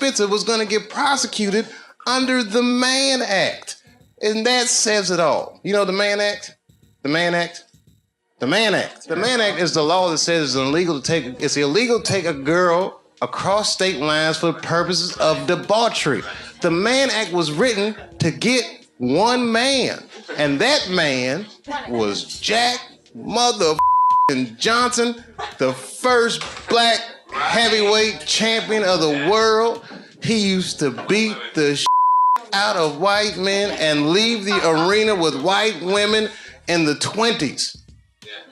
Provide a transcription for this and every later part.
Spitzer was going to get prosecuted under the Mann Act. And that says it all. You know the Mann Act? The Mann Act? The Mann Act. The Mann Act is the law that says it's illegal to take a girl across state lines for purposes of debauchery. The Mann Act was written to get one man, and that man was Jack motherfucking Johnson, the first black heavyweight champion of the world. He used to beat the shit out of white men and leave the arena with white women in the 20s.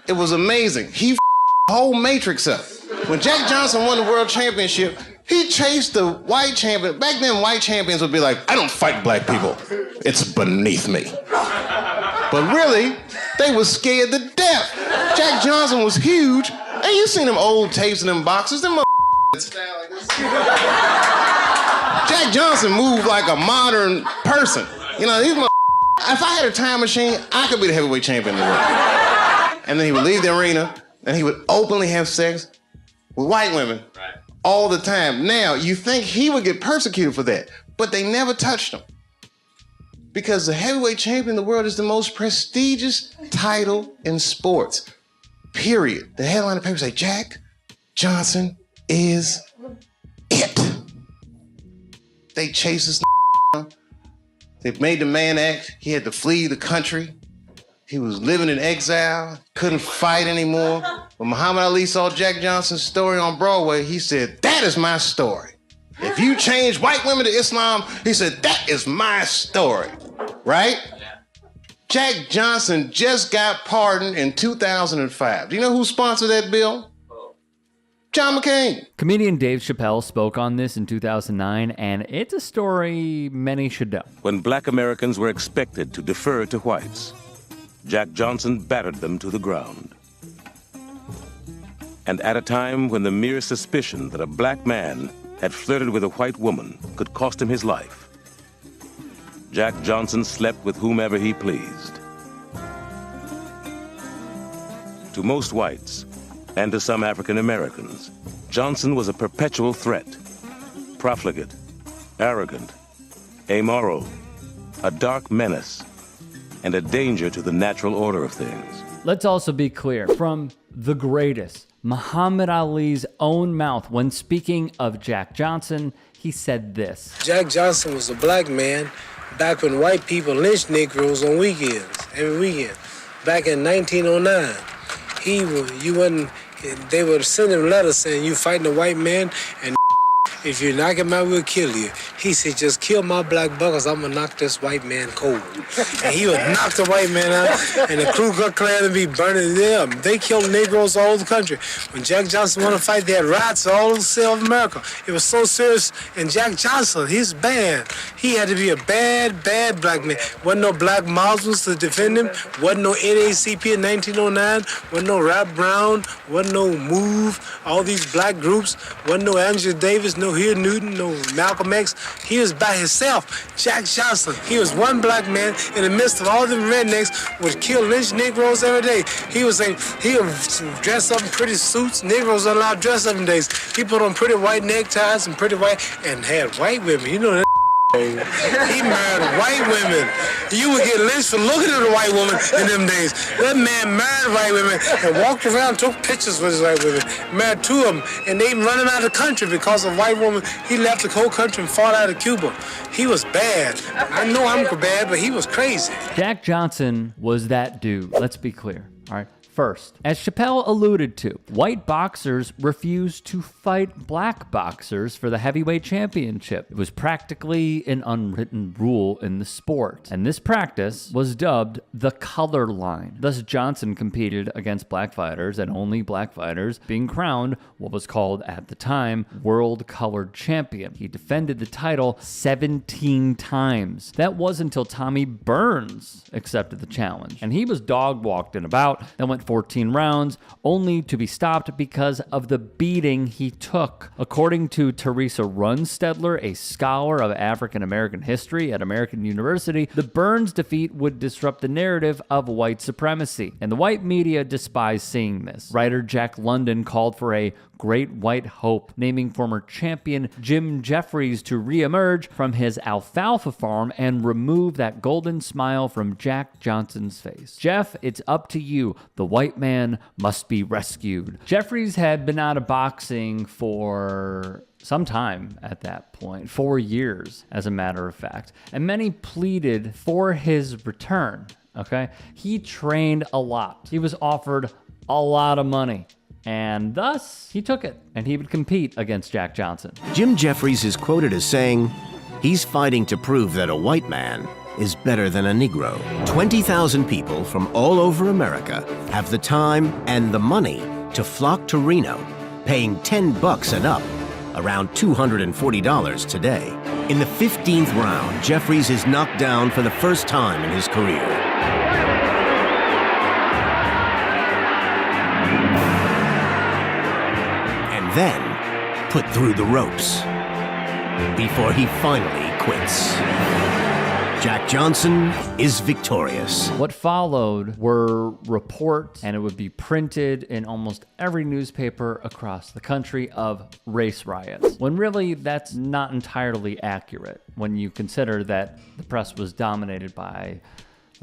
It was amazing. He the whole matrix up. When Jack Johnson won the world championship, he chased the white champion. Back then, white champions would be like, I don't fight black people. It's beneath me. But really, they were scared to death. Jack Johnson was huge. Hey, you seen them old tapes in them boxes? Them Jack Johnson moved like a modern person. You know, if I had a time machine, I could be the heavyweight champion in the world. And then he would leave the arena, and he would openly have sex with white women all the time. Now, you think he would get persecuted for that, but they never touched him. Because the heavyweight champion of the world is the most prestigious title in sports. Period. The headline of the paper say, Jack Johnson is it. They chased this down. They made the Mann Act. He had to flee the country. He was living in exile, couldn't fight anymore. When Muhammad Ali saw Jack Johnson's story on Broadway, he said, that is my story. If you change white women to Islam, he said, that is my story, right? Jack Johnson just got pardoned in 2005. Do you know who sponsored that bill? John McCain. Comedian Dave Chappelle spoke on this in 2009, and it's a story many should know. When black Americans were expected to defer to whites, Jack Johnson battered them to the ground. And at a time when the mere suspicion that a black man had flirted with a white woman could cost him his life, Jack Johnson slept with whomever he pleased. To most whites, and to some African Americans, Johnson was a perpetual threat, profligate, arrogant, amoral, a dark menace, and a danger to the natural order of things. Let's also be clear, from the greatest, Muhammad Ali's own mouth, when speaking of Jack Johnson, he said this. Jack Johnson was a black man back when white people lynched Negroes on weekends, every weekend. Back in 1909, they would send him letters saying, you fighting a white man, and if you knock him out, we'll kill you. He said, just kill my black buggers, I'm gonna knock this white man cold. And he would knock the white man out, and the Ku Klux Klan would be burning them. They killed Negroes all over the country. When Jack Johnson wanted to fight, they had riots all over the state of America. It was so serious, and Jack Johnson, he's bad. He had to be a bad, bad black man. Wasn't no black Muslims to defend him. Wasn't no NAACP in 1909. Wasn't no Rap Brown. Wasn't no MOVE. All these black groups. Wasn't no Angela Davis, no Hill Newton, no Malcolm X. He was by himself. Jack Johnson, he was one black man in the midst of all them rednecks would kill lynch Negroes every day. He would dress up in pretty suits. Negroes are allowed to dress up in days. He put on pretty white neckties and pretty white, and had white women. You know that. He married white women. You would get lynched for looking at a white woman in them days. That man married white women and walked around, took pictures with his white women. Married two of them, and they running out of the country because of white woman. He left the whole country and fought out of Cuba. He was bad. I know I'm bad, but he was crazy. Jack Johnson was that dude. Let's be clear, all right? First, as Chappelle alluded to, white boxers refused to fight black boxers for the heavyweight championship. It was practically an unwritten rule in the sport, and this practice was dubbed the color line. Thus, Johnson competed against black fighters, and only black fighters, being crowned what was called at the time world colored champion. He defended the title 17 times. That was until Tommy Burns accepted the challenge, and he was dog-walked in a bout that went 14 rounds, only to be stopped because of the beating he took. According to Teresa Runstedler, a scholar of African American history at American University, the Burns defeat would disrupt the narrative of white supremacy, and the white media despised seeing this. Writer Jack London called for a great white hope, naming former champion Jim Jeffries to reemerge from his alfalfa farm and remove that golden smile from Jack Johnson's face. Jeff, it's up to you. The white man must be rescued. Jeffries had been out of boxing for some time at that point, 4 years, as a matter of fact, and many pleaded for his return, okay? He trained a lot. He was offered a lot of money. And thus, he took it, and he would compete against Jack Johnson. Jim Jeffries is quoted as saying, "He's fighting to prove that a white man is better than a Negro." 20,000 people from all over America have the time and the money to flock to Reno, paying $10 and up, around $240 today. In the 15th round, Jeffries is knocked down for the first time in his career. Then put through the ropes before he finally quits. Jack Johnson is victorious. What followed were reports, and it would be printed in almost every newspaper across the country, of race riots, when really that's not entirely accurate when you consider that the press was dominated by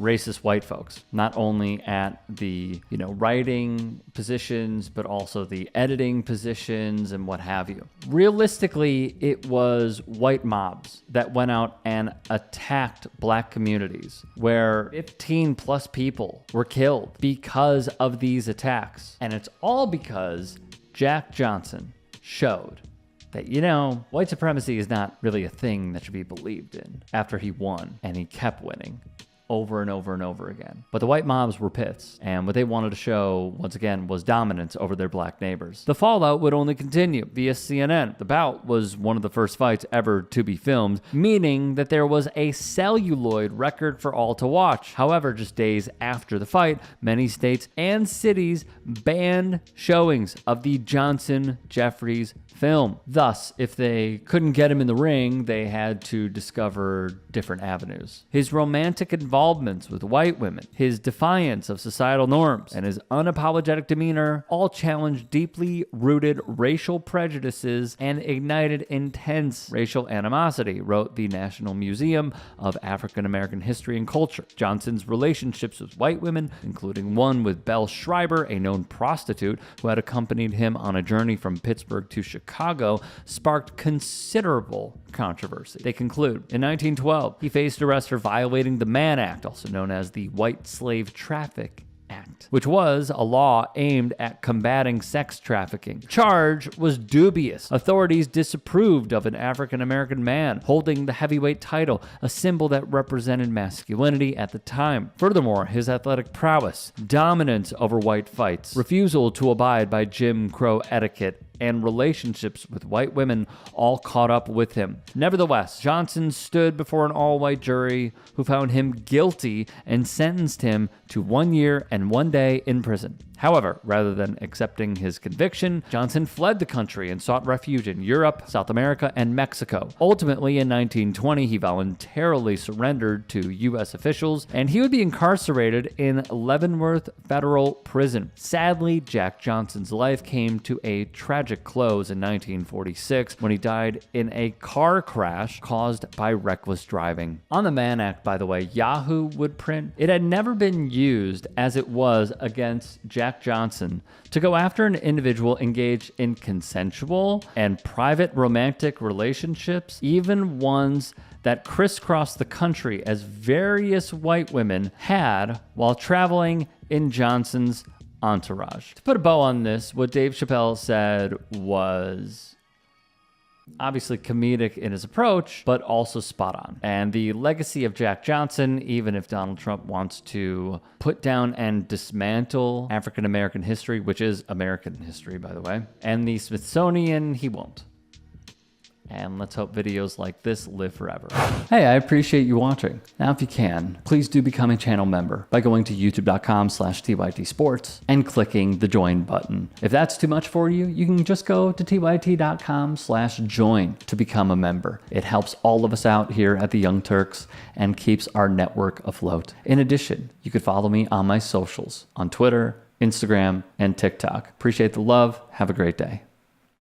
racist white folks, not only at the, writing positions, but also the editing positions and what have you. Realistically, it was white mobs that went out and attacked black communities, where 15 plus people were killed because of these attacks. And it's all because Jack Johnson showed that, white supremacy is not really a thing that should be believed in after he won, and he kept winning over and over and over again. But the white mobs were pissed, and what they wanted to show, once again, was dominance over their black neighbors. The fallout would only continue via CNN. The bout was one of the first fights ever to be filmed, meaning that there was a celluloid record for all to watch. However, just days after the fight, many states and cities banned showings of the Johnson-Jeffries film. Thus, if they couldn't get him in the ring, they had to discover different avenues. His romantic involvements with white women, his defiance of societal norms, and his unapologetic demeanor all challenged deeply rooted racial prejudices and ignited intense racial animosity, wrote the National Museum of African American History and Culture. Johnson's relationships with white women, including one with Belle Schreiber, a known prostitute who had accompanied him on a journey from Pittsburgh to Chicago, sparked considerable controversy. They conclude, in 1912, he faced arrest for violating the Mann Act, also known as the White Slave Traffic Act, which was a law aimed at combating sex trafficking. The charge was dubious. Authorities disapproved of an African-American man holding the heavyweight title, a symbol that represented masculinity at the time. Furthermore, his athletic prowess, dominance over white fights, refusal to abide by Jim Crow etiquette, and relationships with white women all caught up with him. Nevertheless, Johnson stood before an all-white jury who found him guilty and sentenced him to 1 year and 1 day in prison. However, rather than accepting his conviction, Johnson fled the country and sought refuge in Europe, South America, and Mexico. Ultimately, in 1920, he voluntarily surrendered to U.S. officials, and he would be incarcerated in Leavenworth Federal Prison. Sadly, Jack Johnson's life came to a tragic close in 1946 when he died in a car crash caused by reckless driving. On the Mann Act, by the way, Yahoo would print, it had never been used as it was against Jack Johnson to go after an individual engaged in consensual and private romantic relationships, even ones that crisscrossed the country, as various white women had while traveling in Johnson's entourage. To put a bow on this, what Dave Chappelle said was obviously comedic in his approach, but also spot on. And the legacy of Jack Johnson, even if Donald Trump wants to put down and dismantle African American history, which is American history, by the way, and the Smithsonian, he won't. And let's hope videos like this live forever. Hey, I appreciate you watching. Now, if you can, please do become a channel member by going to youtube.com/TYTsports and clicking the join button. If that's too much for you, you can just go to tyt.com/join to become a member. It helps all of us out here at the Young Turks and keeps our network afloat. In addition, you could follow me on my socials on Twitter, Instagram, and TikTok. Appreciate the love. Have a great day.